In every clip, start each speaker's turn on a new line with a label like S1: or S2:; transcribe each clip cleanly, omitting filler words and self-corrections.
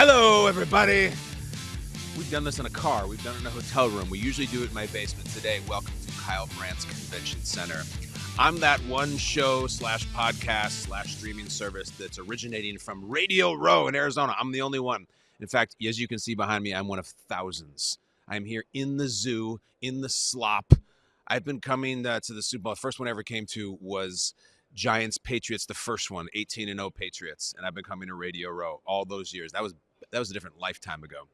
S1: Hello, everybody. We've done this in a car. We've done it in a hotel room. We usually do it in my basement. Today, welcome to Kyle Brandt's Convention Center. I'm that one show / podcast / streaming service that's originating from Radio Row in Arizona. I'm the only one. In fact, as you can see behind me, I'm one of thousands. I'm here in the zoo, in the slop. I've been coming to the Super Bowl. The first one I ever came to was Giants Patriots, the first one, 18-0 Patriots. And I've been coming to Radio Row all those years. That was a different lifetime ago.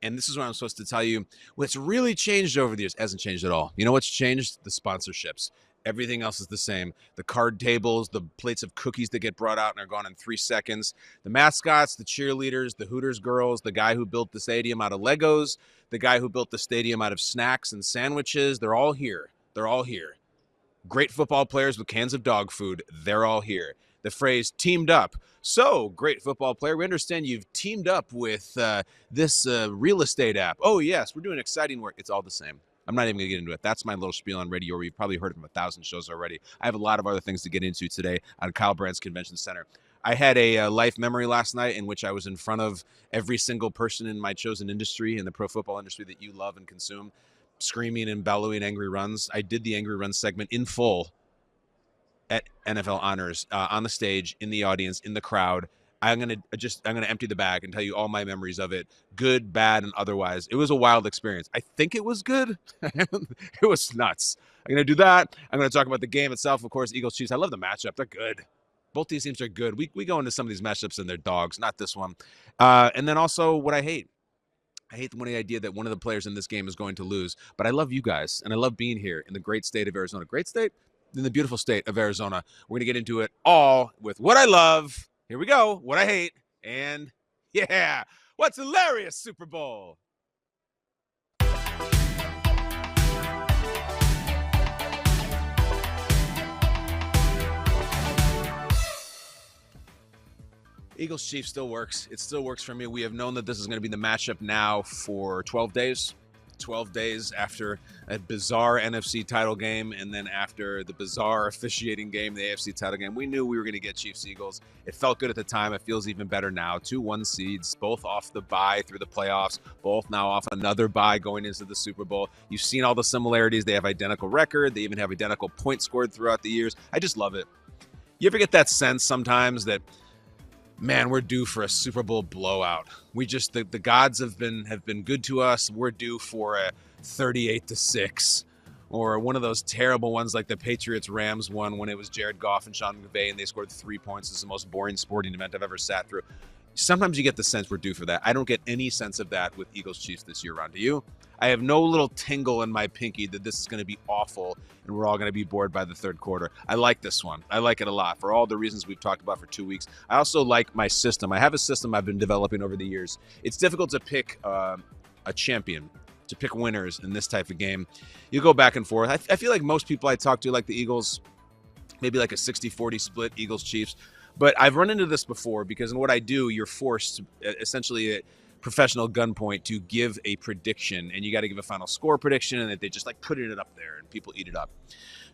S1: And this is what I'm supposed to tell you. What's really changed over the years hasn't changed at all. You know what's changed? The sponsorships. Everything else is the same. The card tables, the plates of cookies that get brought out and are gone in 3 seconds. The mascots, the cheerleaders, the Hooters girls, the guy who built the stadium out of Legos, the guy who built the stadium out of snacks and sandwiches. They're all here. They're all here. Great football players with cans of dog food. They're all here. The phrase teamed up. So, great football player, we understand you've teamed up with this real estate app. Oh, yes, we're doing exciting work. It's all the same. I'm not even going to get into it. That's my little spiel on Radio, where you've probably heard it from 1,000 shows already. I have a lot of other things to get into today on Kyle Brandt's Convention Center. I had a life memory last night in which I was in front of every single person in my chosen industry, in the pro football industry that you love and consume, screaming and bellowing angry runs. I did the angry run segment in full at NFL Honors, on the stage, in the audience, in the crowd. I'm gonna empty the bag and tell you all my memories of it, good, bad, and otherwise. It was a wild experience. I think it was good. It was nuts. I'm gonna do that. I'm gonna talk about the game itself, of course. Eagles Chiefs. I love the matchup. They're good. Both these teams are good. We go into some of these matchups and they're dogs, not this one. And then also what I hate. I hate the idea that one of the players in this game is going to lose. But I love you guys, and I love being here in the great state of Arizona. Great state? In the beautiful state of Arizona. We're going to get into it all with what I love. Here we go. What I hate. And, yeah, what's hilarious, Super Bowl? Eagles Chiefs still works. It still works for me. We have known that this is going to be the matchup now for 12 days. 12 days after a bizarre NFC title game, and then after the bizarre officiating game, the AFC title game. We knew we were going to get Chiefs-Eagles. It felt good at the time. It feels even better now. 2-1 seeds, both off the bye through the playoffs, both now off another bye going into the Super Bowl. You've seen all the similarities. They have identical record. They even have identical points scored throughout the years. I just love it. You ever get that sense sometimes that, man, we're due for a Super Bowl blowout? We just the gods have been good to us. We're due for a 38-6, or one of those terrible ones like the Patriots-Rams one when it was Jared Goff and Sean McVay and they scored 3 points. It's the most boring sporting event I've ever sat through. Sometimes you get the sense we're due for that. I don't get any sense of that with Eagles Chiefs this year, Ron. Do you? I have no little tingle in my pinky that this is going to be awful and we're all going to be bored by the third quarter. I like this one. I like it a lot for all the reasons we've talked about for 2 weeks. I also like my system. I have a system I've been developing over the years. It's difficult to pick a champion, to pick winners in this type of game. You go back and forth. I feel like most people I talk to like the Eagles, maybe like a 60-40 split, Eagles-Chiefs. But I've run into this before because in what I do, you're forced essentially at professional gunpoint to give a prediction, and you got to give a final score prediction, and that they just like put it up there and people eat it up.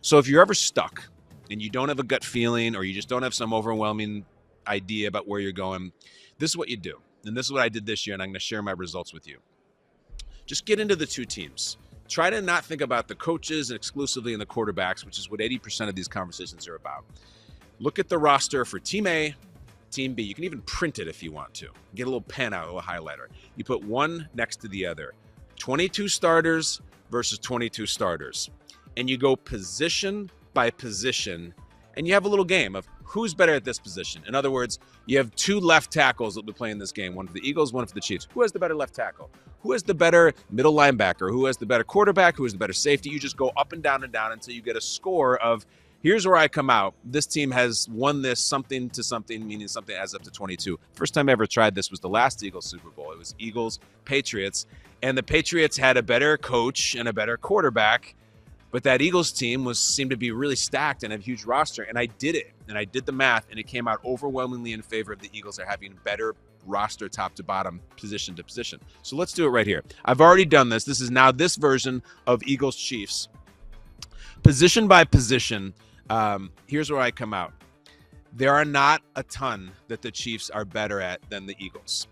S1: So if you're ever stuck and you don't have a gut feeling, or you just don't have some overwhelming idea about where you're going, this is what you do. And this is what I did this year, and I'm going to share my results with you. Just get into the two teams. Try to not think about the coaches and exclusively in the quarterbacks, which is what 80% of these conversations are about. Look at the roster for Team A, Team B. You can even print it if you want to. Get a little pen out, a little highlighter. You put one next to the other. 22 starters versus 22 starters. And you go position by position, and you have a little game of who's better at this position. In other words, you have 2 left tackles that will be playing this game, one for the Eagles, one for the Chiefs. Who has the better left tackle? Who has the better middle linebacker? Who has the better quarterback? Who has the better safety? You just go up and down until you get a score of, here's where I come out. This team has won this something to something, meaning something adds up to 22. First time I ever tried this was the last Eagles Super Bowl. It was Eagles-Patriots, and the Patriots had a better coach and a better quarterback, but that Eagles team seemed to be really stacked and have a huge roster, and I did it, and I did the math, and it came out overwhelmingly in favor of the Eagles are having better roster top to bottom, position to position. So let's do it right here. I've already done this. This is now this version of Eagles-Chiefs. Position by position, here's where I come out. There are not a ton that the Chiefs are better at than the Eagles.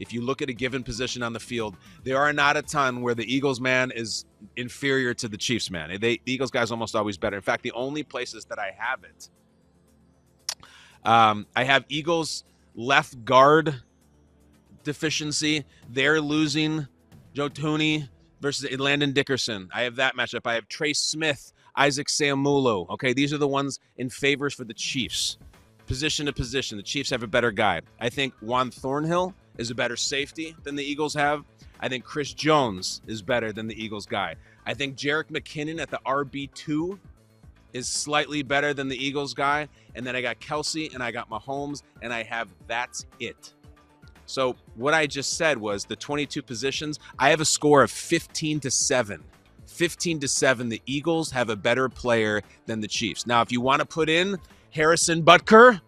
S1: If you look at a given position on the field, there are not a ton where the Eagles man is inferior to the Chiefs man. The Eagles guy's almost always better. In fact, the only places that I have it, I have Eagles left guard deficiency. They're losing Joe Tooney versus Landon Dickerson. I have that matchup. I have Trey Smith, Isaac Seumalo. Okay, these are the ones in favors for the Chiefs. Position to position, the Chiefs have a better guy. I think Juan Thornhill is a better safety than the Eagles have. I think Chris Jones is better than the Eagles guy. I think Jerick McKinnon at the RB2 is slightly better than the Eagles guy. And then I got Kelsey and I got Mahomes, and I have that's it. So what I just said was the 22 positions, I have a score of 15-7. 15-7, the Eagles have a better player than the Chiefs. Now, if you want to put in Harrison Butker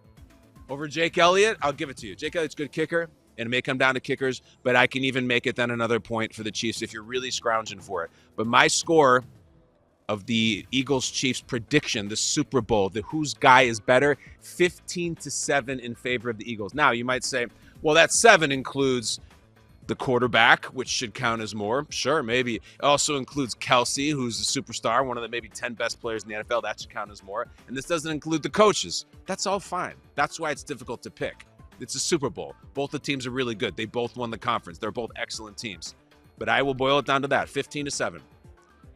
S1: over Jake Elliott, I'll give it to you. Jake Elliott's a good kicker, and it may come down to kickers, but I can even make it then another point for the Chiefs if you're really scrounging for it. But my score of the Eagles-Chiefs prediction, the Super Bowl, the whose guy is better, 15-7 in favor of the Eagles. Now, you might say, well, that 7 includes the quarterback, which should count as more. Sure, maybe. It also includes Kelsey, who's a superstar, one of the maybe 10 best players in the NFL. That should count as more. And this doesn't include the coaches. That's all fine. That's why it's difficult to pick. It's a Super Bowl. Both the teams are really good. They both won the conference. They're both excellent teams. But I will boil it down to that, 15-7.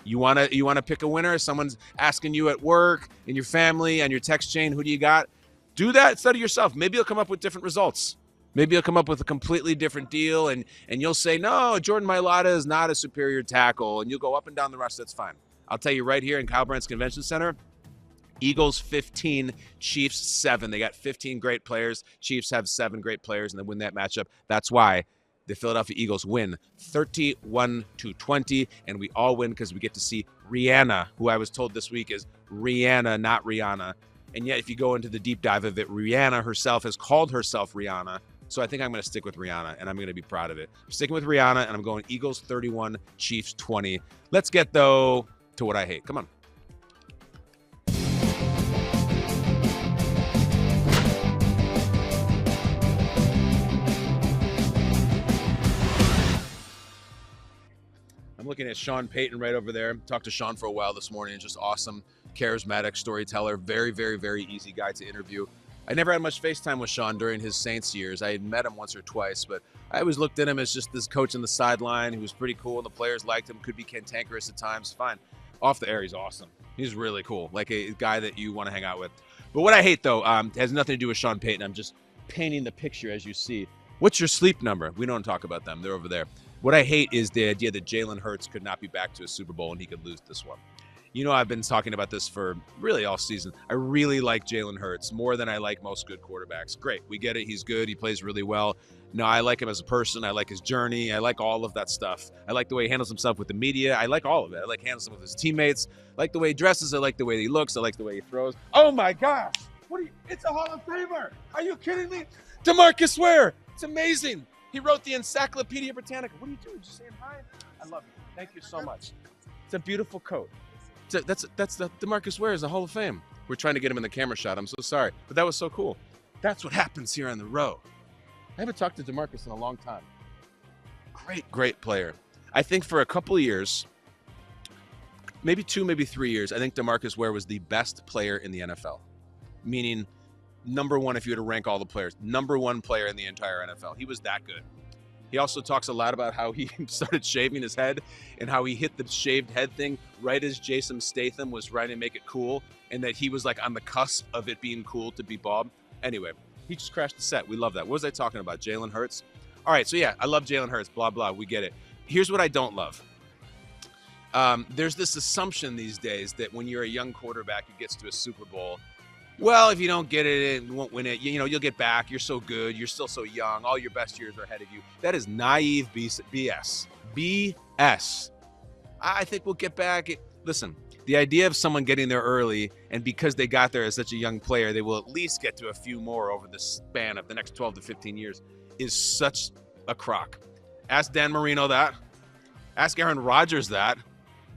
S1: You wanna pick a winner? Someone's asking you at work, in your family, on your text chain, who do you got? Do that. Study yourself. Maybe you'll come up with different results. Maybe you'll come up with a completely different deal, and you'll say, no, Jordan Mailata is not a superior tackle, and you'll go up and down the rest. That's fine. I'll tell you right here in Kyle Brandt's Convention Center, Eagles 15, Chiefs 7. They got 15 great players. Chiefs have 7 great players, and they win that matchup. That's why the Philadelphia Eagles win 31-20, and we all win because we get to see Rihanna, who I was told this week is Rihanna, not Rihanna. And yet, if you go into the deep dive of it, Rihanna herself has called herself Rihanna. So I think I'm going to stick with Rihanna, and I'm going to be proud of it. I'm sticking with Rihanna, and I'm going Eagles 31, Chiefs 20. Let's get, though, to what I hate. Come on. I'm looking at Sean Payton right over there. Talked to Sean for a while this morning. Just awesome, charismatic storyteller. Very, very, very easy guy to interview. I never had much FaceTime with Sean during his Saints years. I had met him once or twice, but I always looked at him as just this coach on the sideline who was pretty cool, and the players liked him, could be cantankerous at times. Fine. Off the air, he's awesome. He's really cool, like a guy that you want to hang out with. But what I hate, though, has nothing to do with Sean Payton. I'm just painting the picture as you see. What's your sleep number? We don't talk about them. They're over there. What I hate is the idea that Jalen Hurts could not be back to a Super Bowl and he could lose this one. You know, I've been talking about this for really all season. I really like Jalen Hurts more than I like most good quarterbacks. Great. We get it. He's good. He plays really well. No, I like him as a person. I like his journey. I like all of that stuff. I like the way he handles himself with the media. I like all of it. I like handling him with his teammates. I like the way he dresses. I like the way he looks. I like the way he throws. Oh, my gosh. It's a Hall of Famer. Are you kidding me? DeMarcus Ware. It's amazing. He wrote the Encyclopedia Britannica. What are you doing? Just saying hi? I love you. Thank you so much. It's a beautiful coat. That's the DeMarcus Ware is a Hall of Fame. We're trying to get him in the camera shot. I'm so sorry. But that was so cool. That's what happens here on the row. I haven't talked to DeMarcus in a long time. Great player. I think for a couple of years, maybe 2, maybe 3 years, I think DeMarcus Ware was the best player in the NFL. Meaning number one if you were to rank all the players. Number 1 player in the entire NFL. He was that good. He also talks a lot about how he started shaving his head and how he hit the shaved head thing right as Jason Statham was trying to make it cool, and that he was like on the cusp of it being cool to be bald. Anyway, he just crashed the set. We love that. What was I talking about? Jalen Hurts? All right, so yeah, I love Jalen Hurts, blah, blah. We get it. Here's what I don't love. There's this assumption these days that when you're a young quarterback who gets to a Super Bowl, well, if you don't get it, you won't win it. You know, you'll get back. You're so good. You're still so young. All your best years are ahead of you. That is naive BS. BS. I think we'll get back. Listen, the idea of someone getting there early, and because they got there as such a young player, they will at least get to a few more over the span of the next 12 to 15 years, is such a crock. Ask Dan Marino that. Ask Aaron Rodgers that.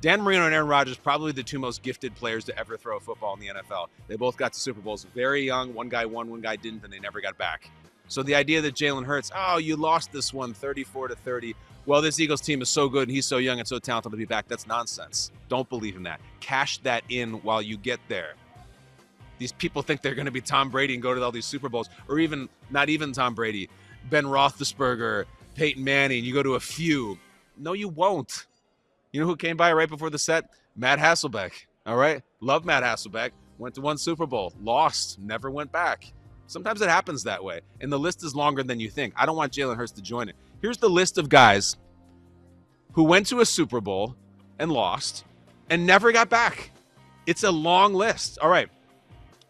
S1: Dan Marino and Aaron Rodgers, probably the 2 most gifted players to ever throw a football in the NFL. They both got to Super Bowls very young. One guy won, one guy didn't, and they never got back. So the idea that Jalen Hurts, oh, you lost this one 34-30. Well, this Eagles team is so good and he's so young and so talented to be back. That's nonsense. Don't believe in that. Cash that in while you get there. These people think they're going to be Tom Brady and go to all these Super Bowls, or even not even Tom Brady, Ben Roethlisberger, Peyton Manning. You go to a few. No, you won't. You know who came by right before the set? Matt Hasselbeck. All right? Love Matt Hasselbeck. Went to one Super Bowl. Lost. Never went back. Sometimes it happens that way. And the list is longer than you think. I don't want Jalen Hurts to join it. Here's the list of guys who went to a Super Bowl and lost and never got back. It's a long list. All right.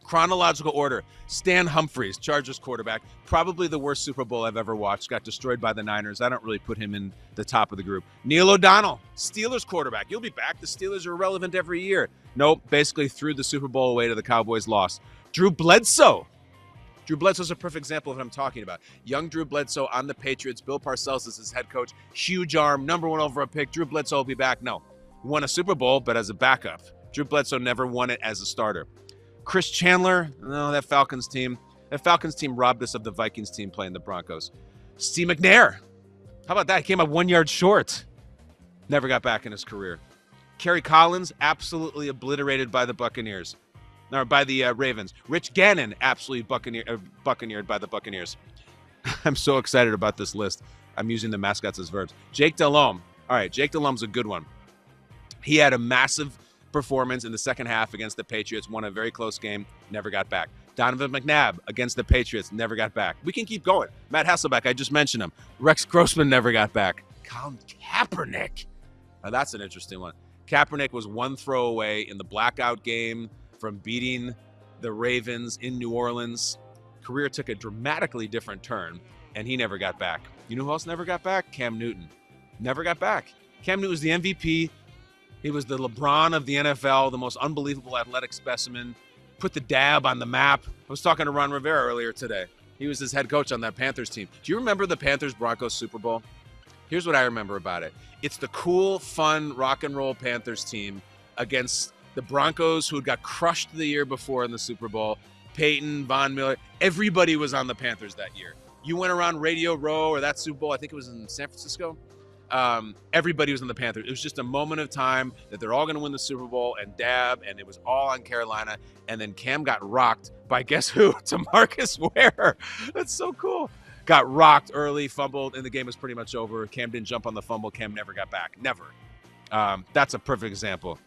S1: Chronological order. Stan Humphries, Chargers quarterback, probably the worst Super Bowl I've ever watched. Got destroyed by the Niners. I don't really put him in the top of the group. Neil O'Donnell, Steelers quarterback. You'll be back. The Steelers are irrelevant every year. Nope, basically threw the Super Bowl away to the Cowboys' loss. Drew Bledsoe. Drew Bledsoe's a perfect example of what I'm talking about. Young Drew Bledsoe on the Patriots. Bill Parcells is his head coach. Huge arm, number one overall pick. Drew Bledsoe will be back. No, won a Super Bowl, but as a backup. Drew Bledsoe never won it as a starter. Chris Chandler, no, that Falcons team robbed us of the Vikings team playing the Broncos. Steve McNair, how about that? He came up 1 yard short. Never got back in his career. Kerry Collins, absolutely obliterated by the Buccaneers. Or by the Ravens. Rich Gannon, absolutely buccaneered by the Buccaneers. I'm so excited about this list. I'm using the mascots as verbs. Jake Delhomme. All right, Jake Delhomme's a good one. He had a massive performance in the second half against the Patriots, won a very close game, never got back. Donovan McNabb against the Patriots, never got back. We can keep going. Matt Hasselbeck, I just mentioned him. Rex Grossman never got back. Colin Kaepernick. Now that's an interesting one. Kaepernick was one throw away in the blackout game from beating the Ravens in New Orleans. Career took a dramatically different turn, and he never got back. You know who else never got back? Cam Newton. Never got back. Cam Newton was the MVP. He was the LeBron of the NFL, the most unbelievable athletic specimen. Put the dab on the map. I was talking to Ron Rivera earlier today. He was his head coach on that Panthers team. Do you remember the Panthers-Broncos Super Bowl? Here's what I remember about it. It's the cool, fun, rock and roll Panthers team against the Broncos, who had got crushed the year before in the Super Bowl. Peyton, Von Miller, everybody was on the Panthers that year. You went around Radio Row or that Super Bowl, I think it was in San Francisco. Everybody was on the Panthers. It was just a moment of time that they're all going to win the Super Bowl and dab, and it was all on Carolina. And then Cam got rocked by guess who? DeMarcus Ware. That's so cool. Got rocked early, fumbled, and the game was pretty much over. Cam didn't jump on the fumble. Cam never got back. Never. That's a perfect example.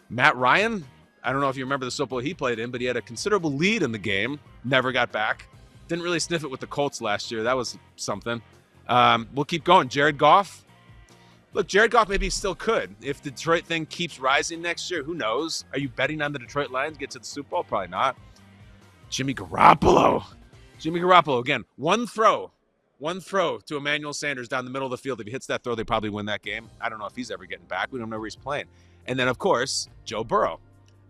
S1: Matt Ryan, I don't know if you remember the Super Bowl he played in, but he had a considerable lead in the game. Never got back. Didn't really sniff it with the Colts last year. That was something. We'll keep going. Jared Goff. Look, Jared Goff maybe still could. If the Detroit thing keeps rising next year, who knows? Are you betting on the Detroit Lions get to the Super Bowl? Probably not. Jimmy Garoppolo. Jimmy Garoppolo, again, one throw to Emmanuel Sanders down the middle of the field. If he hits that throw, they probably win that game. I don't know if he's ever getting back. We don't know where he's playing. And then, of course, Joe Burrow.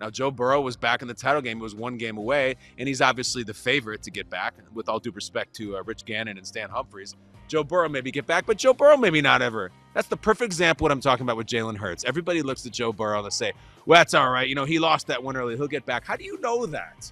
S1: Now, Joe Burrow was back in the title game. It was one game away, and he's obviously the favorite to get back, with all due respect to Rich Gannon and Stan Humphries. Joe Burrow maybe get back, but Joe Burrow maybe not ever. That's the perfect example of what I'm talking about with Jalen Hurts. Everybody looks at Joe Burrow and they say, well, that's all right. You know, he lost that one early. He'll get back. How do you know that?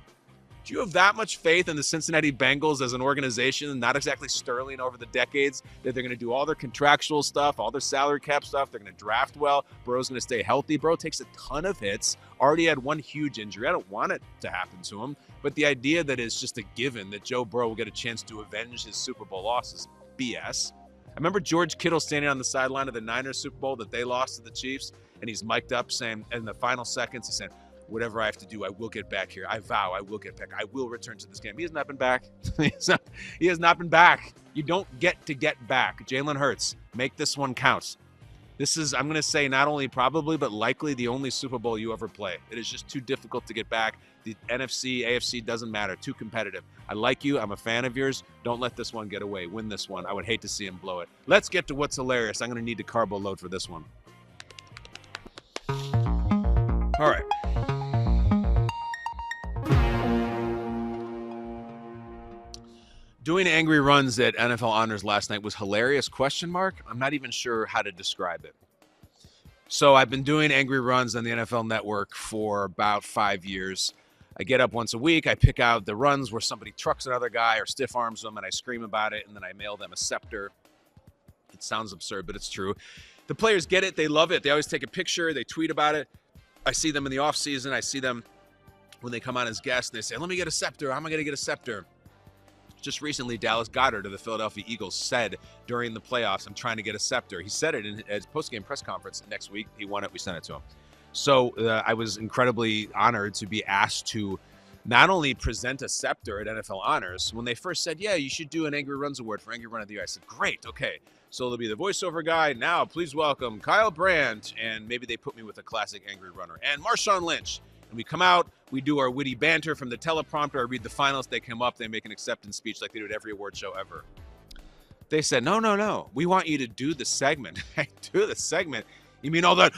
S1: Do you have that much faith in the Cincinnati Bengals as an organization, not exactly sterling over the decades, that they're going to do all their contractual stuff, all their salary cap stuff, they're going to draft well, Burrow's going to stay healthy? Burrow takes a ton of hits, already had one huge injury. I don't want it to happen to him, but the idea that it's just a given that Joe Burrow will get a chance to avenge his Super Bowl losses, BS. I remember George Kittle standing on the sideline of the Niners Super Bowl that they lost to the Chiefs, and he's mic'd up saying, in the final seconds, he said, whatever I have to do, I will get back here. I vow I will get back. I will return to this game. He has not been back. He has not been back. You don't get to get back. Jalen Hurts, make this one count. This is, I'm going to say, not only probably, but likely the only Super Bowl you ever play. It is just too difficult to get back. The NFC, AFC doesn't matter. Too competitive. I like you. I'm a fan of yours. Don't let this one get away. Win this one. I would hate to see him blow it. Let's get to what's hilarious. I'm going to need to carbo load for this one. All right. Doing angry runs at NFL Honors last night was hilarious, ? I'm not even sure how to describe it. So I've been doing angry runs on the NFL Network for about 5 years. I get up once a week. I pick out the runs where somebody trucks another guy or stiff arms them, and I scream about it, and then I mail them a scepter. It sounds absurd, but it's true. The players get it. They love it. They always take a picture. They tweet about it. I see them in the off season. I see them when they come on as guests. And they say, let me get a scepter. How am I going to get a scepter? Just recently, Dallas Goedert of the Philadelphia Eagles said during the playoffs, I'm trying to get a scepter. He said it in his post-game press conference next week. He won it. We sent it to him. So I was incredibly honored to be asked to not only present a scepter at NFL Honors. When they first said, yeah, you should do an Angry Runs Award for Angry Run of the Year, I said, great, okay. So there'll be the voiceover guy. Now, please welcome Kyle Brandt. And maybe they put me with a classic Angry Runner. And Marshawn Lynch. And we come out, we do our witty banter from the teleprompter. I read the finalists. They come up, they make an acceptance speech like they do at every award show ever. They said, no. We want you to do the segment. I do the segment. You mean all that?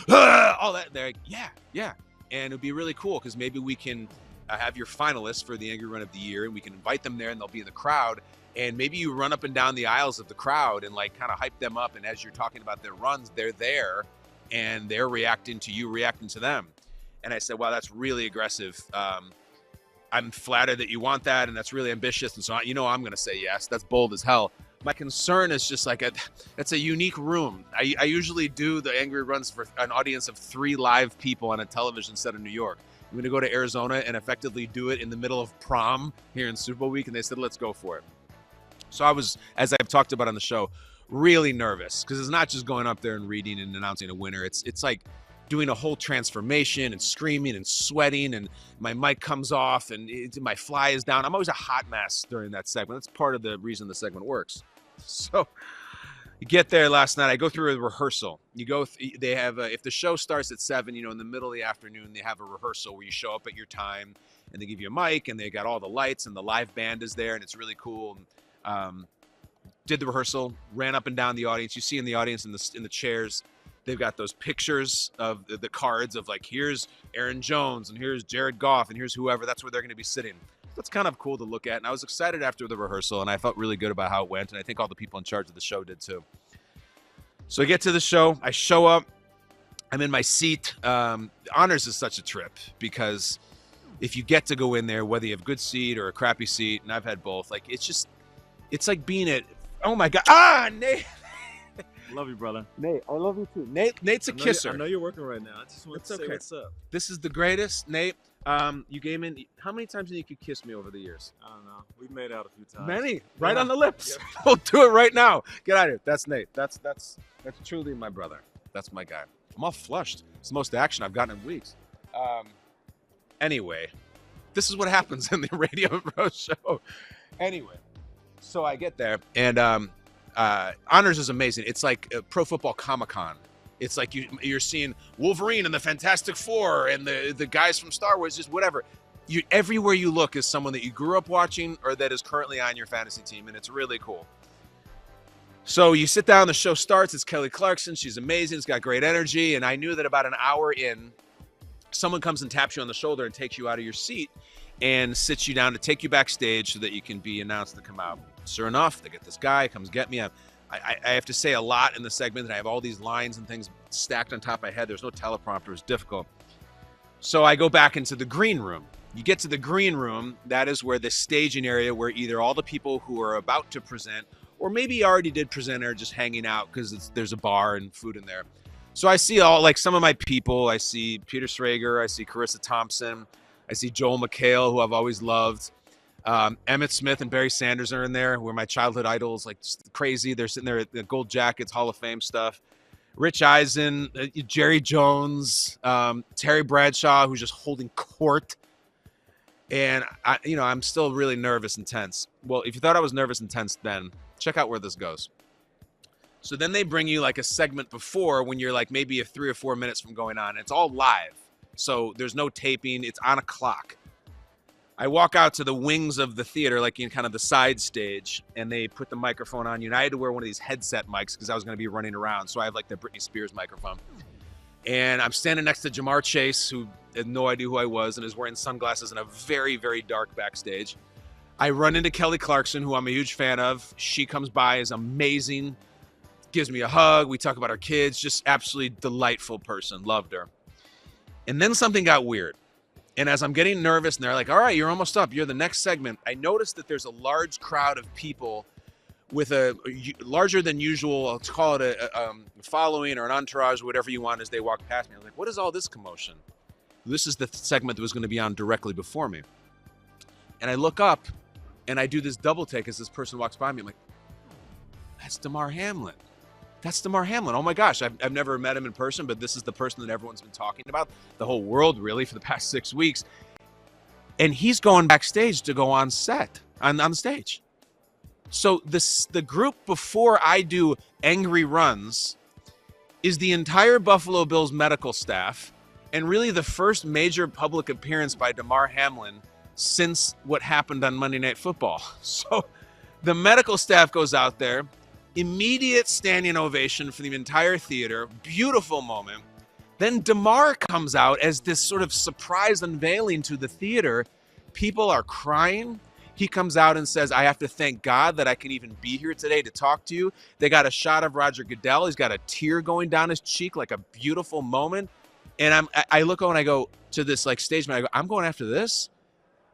S1: All that? They're like, yeah. And it'd be really cool because maybe we can have your finalists for the Angry Run of the Year, and we can invite them there, and they'll be in the crowd. And maybe you run up and down the aisles of the crowd and like kind of hype them up. And as you're talking about their runs, they're there, and they're reacting to you, reacting to them. And I said, wow, that's really aggressive. I'm flattered that you want that, and that's really ambitious. And so, I'm going to say yes. That's bold as hell. My concern is just like that's a unique room. I usually do the Angry Runs for an audience of 3 live people on a television set in New York. I'm going to go to Arizona and effectively do it in the middle of prom here in Super Bowl week, and they said, let's go for it. So I was, as I've talked about on the show, really nervous because it's not just going up there and reading and announcing a winner. It's like doing a whole transformation and screaming and sweating, and my mic comes off and my fly is down. I'm always a hot mess during that segment. That's part of the reason the segment works. So you get there last night. I go through a rehearsal. They have if the show starts at 7, in the middle of the afternoon, they have a rehearsal where you show up at your time, and they give you a mic, and they got all the lights, and the live band is there, and it's really cool. Did the rehearsal, ran up and down the audience. You see in the audience in the chairs, they've got those pictures of the cards of like, here's Aaron Jones, and here's Jared Goff, and here's whoever. That's where they're going to be sitting. That's kind of cool to look at. And I was excited after the rehearsal, and I felt really good about how it went. And I think all the people in charge of the show did too. So I get to the show. I show up. I'm in my seat. Honors is such a trip because if you get to go in there, whether you have a good seat or a crappy seat, and I've had both, like it's like being at, oh my God, Nate.
S2: Love you, brother.
S1: Nate, I love you too. Nate's a kisser.
S2: I know you're working right now. I just want to say what's up.
S1: This is the greatest, Nate. You came in. How many times did you could kiss me over the years?
S2: I don't know. We've made out a few times.
S1: Many, right on the lips. Yeah. We'll do it right now. Get out of here. That's Nate. That's truly my brother. That's my guy. I'm all flushed. It's the most action I've gotten in weeks. Anyway, this is what happens in the Radio Bro show. Anyway, so I get there, and Honors is amazing. It's like a Pro Football Comic-Con. It's like you're seeing Wolverine and the Fantastic Four and the guys from Star Wars, just whatever. Everywhere you look is someone that you grew up watching or that is currently on your fantasy team, and it's really cool. So you sit down, the show starts. It's Kelly Clarkson. She's amazing. It's got great energy, and I knew that about an hour in, someone comes and taps you on the shoulder and takes you out of your seat and sits you down to take you backstage so that you can be announced to come out. Sure enough, they get this guy, comes get me. I have to say a lot in the segment, and I have all these lines and things stacked on top of my head. There's no teleprompter. It's difficult. So I go back into the green room. You get to the green room. That is where the staging area where either all the people who are about to present or maybe already did present are just hanging out because there's a bar and food in there. So I see some of my people. I see Peter Schrager. I see Carissa Thompson. I see Joel McHale, who I've always loved. Emmett Smith and Barry Sanders are in there, who are my childhood idols, like just crazy. They're sitting there at the Gold Jackets, Hall of Fame stuff. Rich Eisen, Jerry Jones, Terry Bradshaw, who's just holding court. And I'm still really nervous and tense. Well, if you thought I was nervous and tense then, check out where this goes. So then they bring you like a segment before when you're like maybe 3 or 4 minutes from going on. It's all live. So there's no taping. It's on a clock. I walk out to the wings of the theater, like in kind of the side stage, and they put the microphone on you. And I had to wear one of these headset mics because I was going to be running around. So I have like the Britney Spears microphone. And I'm standing next to Jamar Chase, who had no idea who I was and is wearing sunglasses in a very, very dark backstage. I run into Kelly Clarkson, who I'm a huge fan of. She comes by, is amazing, gives me a hug. We talk about our kids, just absolutely delightful person. Loved her. And then something got weird. And as I'm getting nervous, and they're like, all right, you're almost up. You're the next segment. I notice that there's a large crowd of people with a larger than usual, let's call it a following or an entourage, whatever you want, as they walk past me. I was like, what is all this commotion? This is the segment that was going to be on directly before me. And I look up, and I do this double take as this person walks by me. I'm like, that's Damar Hamlin. That's Damar Hamlin. Oh my gosh, I've never met him in person, but this is the person that everyone's been talking about, the whole world really, for the past 6 weeks. And he's going backstage to go on set, on the stage. So the group before I do angry runs is the entire Buffalo Bills medical staff, and really the first major public appearance by Damar Hamlin since what happened on Monday Night Football. So the medical staff goes out there, immediate standing ovation for the entire theater, beautiful moment. Then Damar comes out as this sort of surprise unveiling to the theater. People are crying. He comes out and says, I have to thank God that I can even be here today to talk to you. They got a shot of Roger Goodell. He's got a tear going down his cheek, like a beautiful moment. And I look over and I go to this like stage man. I go, I'm going after this.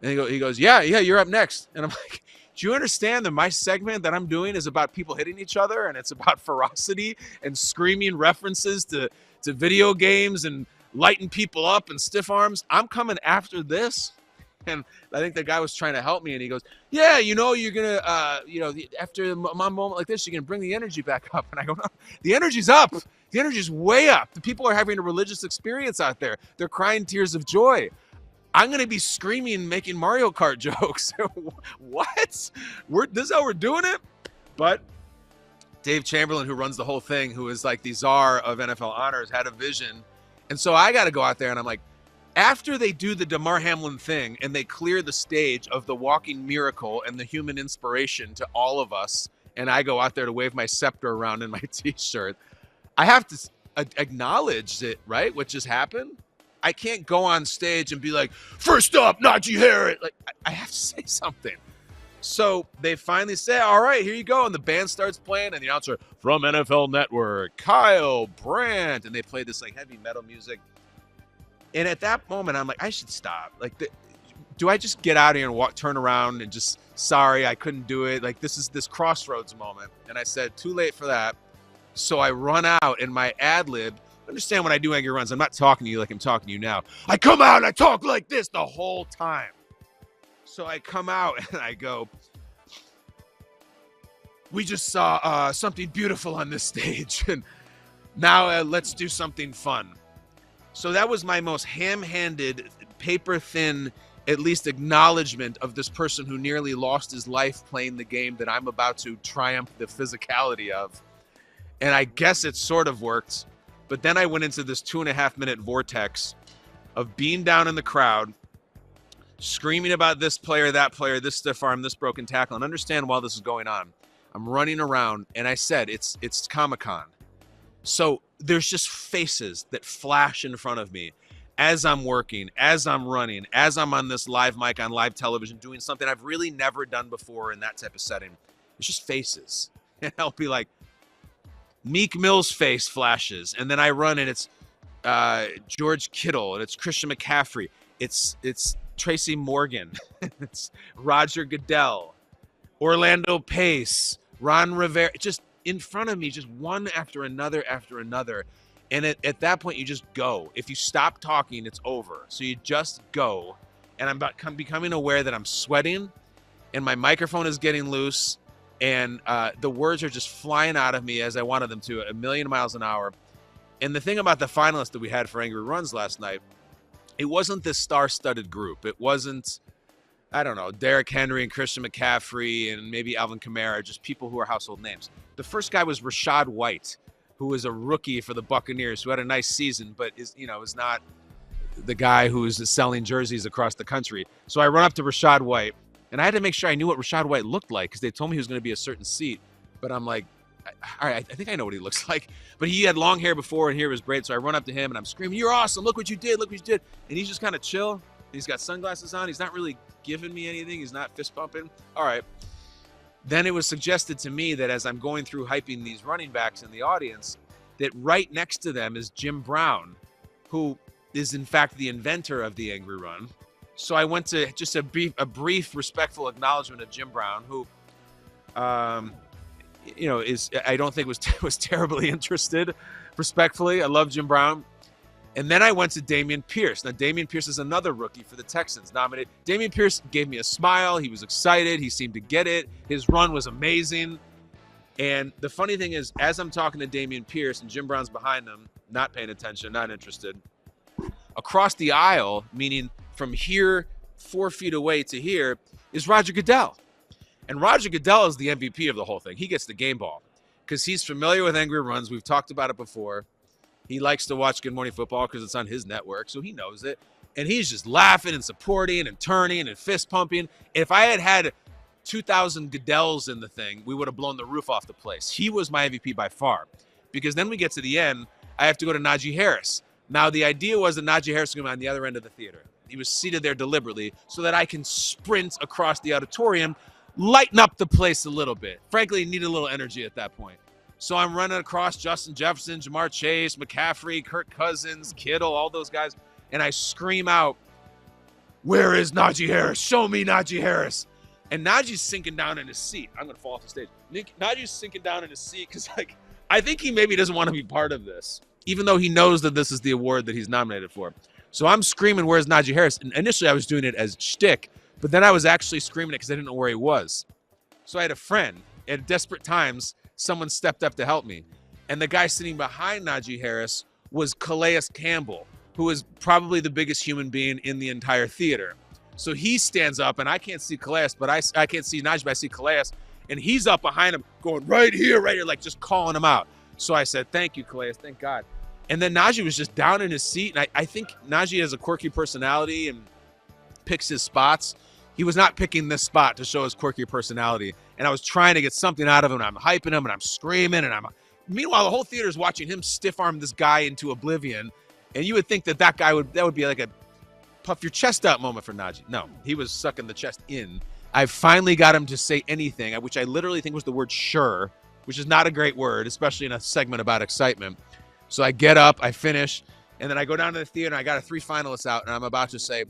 S1: And he goes, yeah, you're up next. And I'm like, do you understand that my segment that I'm doing is about people hitting each other, and it's about ferocity and screaming references to video games and lighting people up and stiff arms? I'm coming after this. And I think the guy was trying to help me, and he goes, yeah, you're going to, after my moment like this, you're going to bring the energy back up. And I go, no, the energy's up. The energy's way up. The people are having a religious experience out there. They're crying tears of joy. I'm going to be screaming, making Mario Kart jokes. What? This is how we're doing it? But Dave Chamberlain, who runs the whole thing, who is like the czar of NFL honors, had a vision. And so I got to go out there, and I'm like, after they do the Damar Hamlin thing and they clear the stage of the walking miracle and the human inspiration to all of us, and I go out there to wave my scepter around in my T-shirt, I have to acknowledge it, right? What just happened? I can't go on stage and be like, first up, Najee Harris. Like, I have to say something. So they finally say, all right, here you go. And the band starts playing, and the announcer, from NFL Network, Kyle Brandt. And they play this like heavy metal music. And at that moment, I'm like, I should stop. Like, do I just get out of here and turn around and just, sorry, I couldn't do it? Like, this is this crossroads moment. And I said, too late for that. So I run out, and my ad lib, understand when I do angry runs, I'm not talking to you like I'm talking to you now. I come out and I talk like this the whole time. So I come out and I go, we just saw something beautiful on this stage, and now let's do something fun. So that was my most ham-handed, paper-thin, at least acknowledgement of this person who nearly lost his life playing the game that I'm about to triumph the physicality of. And I guess it sort of worked. But then I went into this 2.5-minute vortex of being down in the crowd, screaming about this player, that player, this stiff arm, this broken tackle, and understand while this is going on, I'm running around, and I said, it's Comic-Con. So there's just faces that flash in front of me as I'm working, as I'm running, as I'm on this live mic on live television, doing something I've really never done before in that type of setting. It's just faces. And I'll be like, Meek Mill's face flashes, and then I run, and it's George Kittle, and it's Christian McCaffrey, it's Tracy Morgan, it's Roger Goodell, Orlando Pace, Ron Rivera, just in front of me, just one after another after another. And at that point, you just go. If you stop talking, it's over. So you just go. And I'm becoming aware that I'm sweating, and my microphone is getting loose, and the words are just flying out of me as I wanted them to, 1,000,000 miles an hour. And the thing about the finalists that we had for Angry Runs last night, it wasn't this star-studded group. It wasn't, I don't know, Derrick Henry and Christian McCaffrey and maybe Alvin Kamara, just people who are household names. The first guy was Rachaad White, who was a rookie for the Buccaneers, who had a nice season, but is not the guy who is selling jerseys across the country. So I run up to Rachaad White, and I had to make sure I knew what Rachaad White looked like, because they told me he was going to be a certain seat. But I'm like, all right, I think I know what he looks like. But he had long hair before, and hair was braided. So I run up to him, and I'm screaming, "You're awesome! Look what you did! Look what you did!" And he's just kind of chill. He's got sunglasses on. He's not really giving me anything. He's not fist pumping. All right. Then it was suggested to me that as I'm going through hyping these running backs in the audience, that right next to them is Jim Brown, who is in fact the inventor of the Angry Run. So I went to just a brief respectful acknowledgement of Jim Brown, who, I don't think was terribly interested. Respectfully, I love Jim Brown. And then I went to Dameon Pierce. Now, Dameon Pierce is another rookie for the Texans, nominated. Dameon Pierce gave me a smile. He was excited. He seemed to get it. His run was amazing. And the funny thing is, as I'm talking to Dameon Pierce and Jim Brown's behind him, not paying attention, not interested, across the aisle, meaning from here 4 feet away to here, is Roger Goodell. And Roger Goodell is the MVP of the whole thing. He gets the game ball because he's familiar with Angry Runs. We've talked about it before. He likes to watch Good Morning Football because it's on his network, so he knows it. And he's just laughing and supporting and turning and fist pumping. If I had 2,000 Goodells in the thing, we would have blown the roof off the place. He was my MVP by far, because then we get to the end, I have to go to Najee Harris. Now, the idea was that Najee Harris was going to be on the other end of the theater. He was seated there deliberately so that I can sprint across the auditorium, lighten up the place a little bit. Frankly, need a little energy at that point. So I'm running across Justin Jefferson, Jamar Chase, McCaffrey, Kirk Cousins, Kittle, all those guys, and I scream out, "Where is Najee Harris? Show me Najee Harris." And Najee's sinking down in his seat. I'm going to fall off the stage. Najee's sinking down in his seat because, I think he maybe doesn't want to be part of this, even though he knows that this is the award that he's nominated for. So I'm screaming, "Where's Najee Harris?" And initially I was doing it as shtick, but then I was actually screaming it because I didn't know where he was. So I had a friend. At desperate times, someone stepped up to help me. And the guy sitting behind Najee Harris was Calais Campbell, who is probably the biggest human being in the entire theater. So he stands up, and I can't see Calais, but I can't see Najee, but I see Calais, and he's up behind him going, right here, like just calling him out. So I said, "Thank you, Calais, thank God." And then Najee was just down in his seat, and I think Najee has a quirky personality and picks his spots. He was not picking this spot to show his quirky personality. And I was trying to get something out of him, and I'm hyping him, and I'm screaming, and meanwhile, the whole theater is watching him stiff-arm this guy into oblivion. And you would think that would be like a puff your chest out moment for Najee. No, he was sucking the chest in. I finally got him to say anything, which I literally think was the word "sure," which is not a great word, especially in a segment about excitement. So I get up, I finish, and then I go down to the theater, and I got 3 finalists out, and I'm about to say,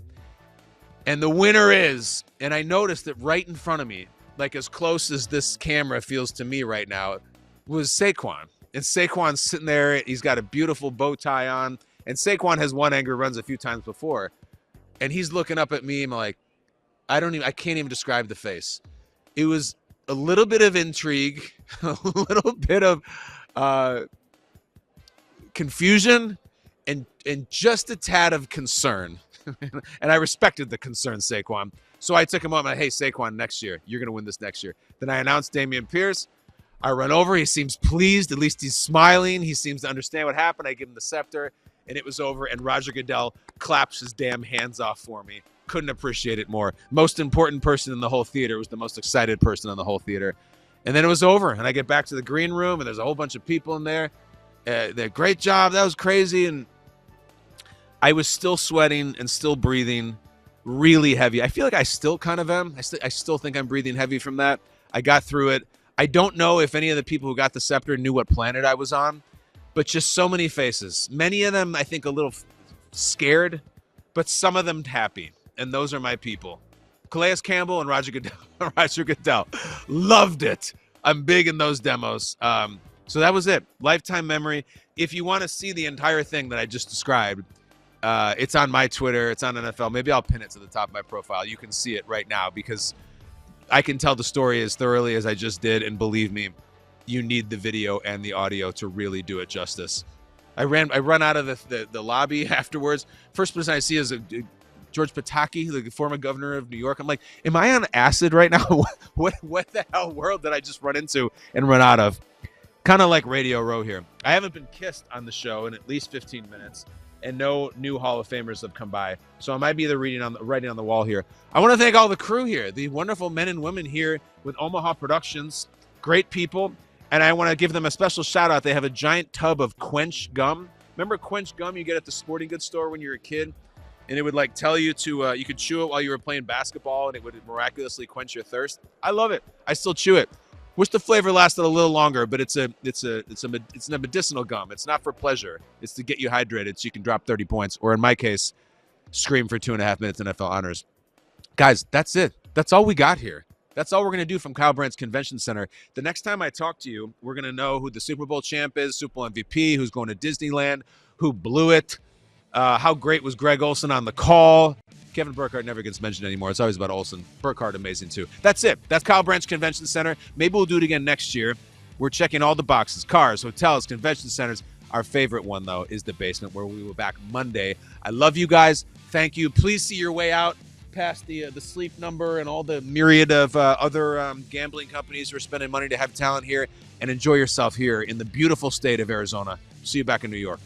S1: "And the winner is," and I noticed that right in front of me, like as close as this camera feels to me right now, was Saquon. And Saquon's sitting there. He's got a beautiful bow tie on. And Saquon has won Angry Runs a few times before. And he's looking up at me and I'm like, I can't even describe the face. It was a little bit of intrigue, a little bit of confusion, and just a tad of concern. And I respected the concern, Saquon. So I took him up and "Hey, Saquon, next year, you're going to win this next year." Then I announced Dameon Pierce. I run over. He seems pleased. At least he's smiling. He seems to understand what happened. I give him the scepter, and it was over. And Roger Goodell claps his damn hands off for me. Couldn't appreciate it more. Most important person in the whole theater was the most excited person in the whole theater. And then it was over. And I get back to the green room, and there's a whole bunch of people in there. They're great job. That was crazy. And I was still sweating and still breathing really heavy. I feel like I still kind of am. I still think I'm breathing heavy from that. I got through it. I don't know if any of the people who got the scepter knew what planet I was on, but just so many faces. Many of them, I think, a little scared, but some of them happy. And those are my people. Calais Campbell and Roger Goodell. Roger Goodell. Loved it. I'm big in those demos. So that was it. Lifetime memory. If you want to see the entire thing that I just described, it's on my Twitter. It's on NFL. Maybe I'll pin it to the top of my profile. You can see it right now because I can tell the story as thoroughly as I just did. And believe me, you need the video and the audio to really do it justice. I run out of the lobby afterwards. First person I see is George Pataki, the former governor of New York. I'm like, am I on acid right now? What the hell world did I just run into and run out of? Kind of like Radio Row here. I haven't been kissed on the show in at least 15 minutes, and no new Hall of Famers have come by. So I might be the writing on the wall here. I want to thank all the crew here, the wonderful men and women here with Omaha Productions, great people. And I want to give them a special shout out. They have a giant tub of Quench gum. Remember Quench gum you get at the sporting goods store when you're a kid? And it would like tell you to, you could chew it while you were playing basketball and it would miraculously quench your thirst. I love it. I still chew it. Wish the flavor lasted a little longer, but it's a medicinal gum. It's not for pleasure. It's to get you hydrated so you can drop 30 points, or in my case, scream for 2.5 minutes NFL honors. Guys, that's it. That's all we got here. That's all we're going to do from Kyle Brandt's Convention Center. The next time I talk to you, we're going to know who the Super Bowl champ is, Super Bowl MVP, who's going to Disneyland, who blew it, how great was Greg Olsen on the call. Kevin Burkhardt never gets mentioned anymore. It's always about Olsen. Burkhardt, amazing too. That's it. That's Kyle Brandt's Convention Center. Maybe we'll do it again next year. We're checking all the boxes, cars, hotels, convention centers. Our favorite one, though, is the basement, where we will back Monday. I love you guys. Thank you. Please see your way out past the sleep number and all the myriad of other gambling companies who are spending money to have talent here, and enjoy yourself here in the beautiful state of Arizona. See you back in New York.